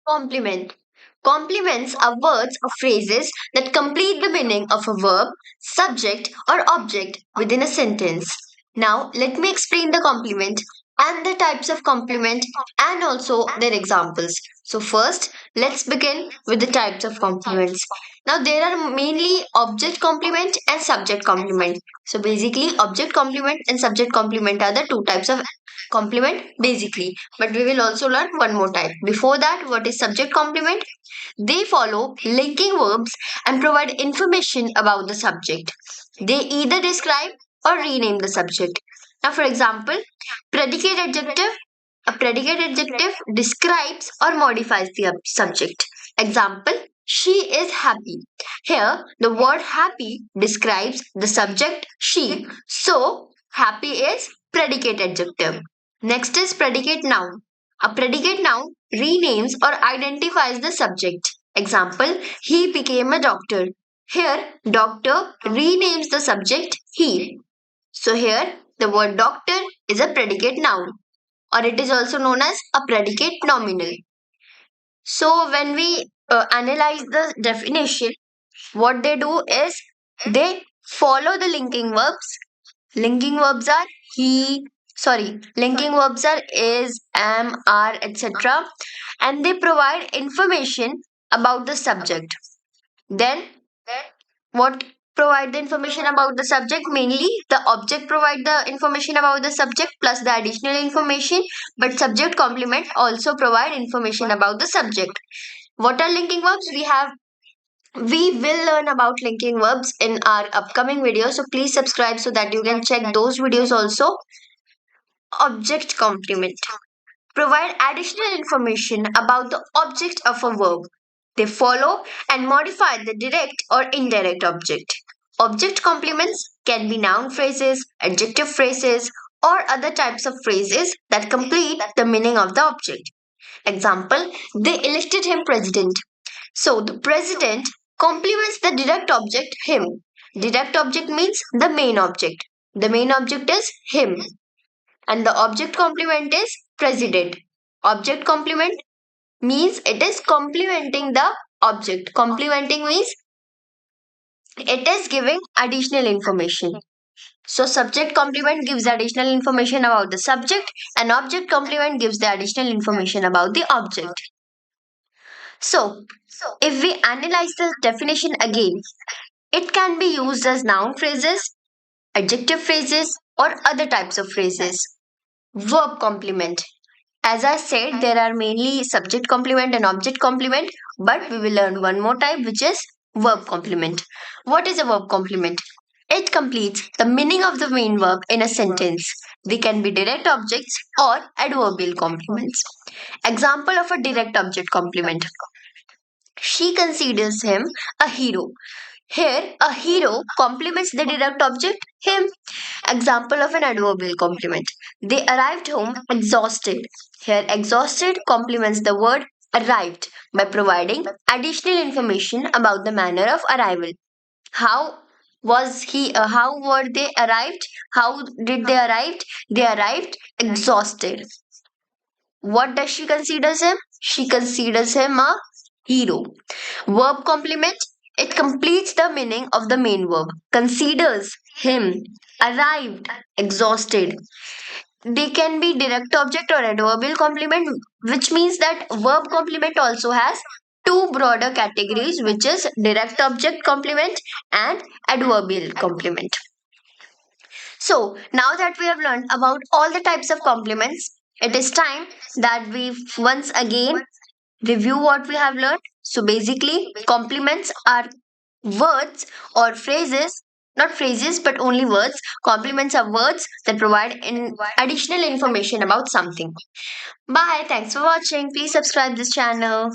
Complement. Complements are words or phrases that complete the meaning of a verb, subject, or object within a sentence. Now, let me explain the complement and the types of complement and also their examples. So, first, let's begin with the types of complements. Now, there are mainly object complement and subject complement. So, basically, object complement and subject complement are the two types of complement, basically. But we will also learn one more type. Before that, what is subject complement? They follow linking verbs and provide information about the subject. They either describe or rename the subject. Now, for example, predicate adjective. A predicate adjective describes or modifies the subject. Example, she is happy. Here, the word happy describes the subject she. So, happy is predicate adjective. Next is predicate noun. A predicate noun renames or identifies the subject. Example, he became a doctor. Here, doctor renames the subject he. So here, the word doctor is a predicate noun, or it is also known as a predicate nominal. So when we analyze the definition, what they do is they follow the linking verbs. Linking verbs are linking verbs are is, am, are, etc. And they provide information about the subject. Then what provide the information about the subject? Mainly the object provide the information about the subject plus the additional information, but subject complement also provide information about the subject. What are linking verbs? We will learn about linking verbs in our upcoming video, so please subscribe so that you can check those videos also. Object complement provide additional information about the object of a verb. They follow and modify the direct or indirect object. Object complements can be noun phrases, adjective phrases, or other types of phrases that complete the meaning of the object. Example, they elected him president. So the president complements the direct object him. Direct object means the main object. The main object is him, and the object complement is president. Object complement means it is complementing the object. Complementing means it is giving additional information. So subject complement gives additional information about the subject, and object complement gives the additional information about the object. So if we analyze the definition again, it can be used as noun phrases, adjective phrases, or other types of phrases. Verb complement. As I said, there are mainly subject complement and object complement, but we will learn one more type, which is verb complement. What is a verb complement? It completes the meaning of the main verb in a sentence. They can be direct objects or adverbial complements. Example of a direct object complement. She considers him a hero. Here, a hero complements the direct object him. Example of an adverbial complement. They arrived home exhausted. Here, exhausted complements the word arrived by providing additional information about the manner of arrival. How how were they arrived? How did they arrive? They arrived exhausted. What does she considers him? She considers him a hero. Verb complement. It completes the meaning of the main verb. Considers him, arrived, exhausted. They can be direct object or adverbial complement, which means that verb complement also has two broader categories, which is direct object complement and adverbial complement. So now that we have learned about all the types of complements, it is time that we once again review what we have learned. So basically, complements are words or phrases, not phrases but only words. Complements are words that provide additional information about something. Bye. Thanks for watching. Please subscribe this channel.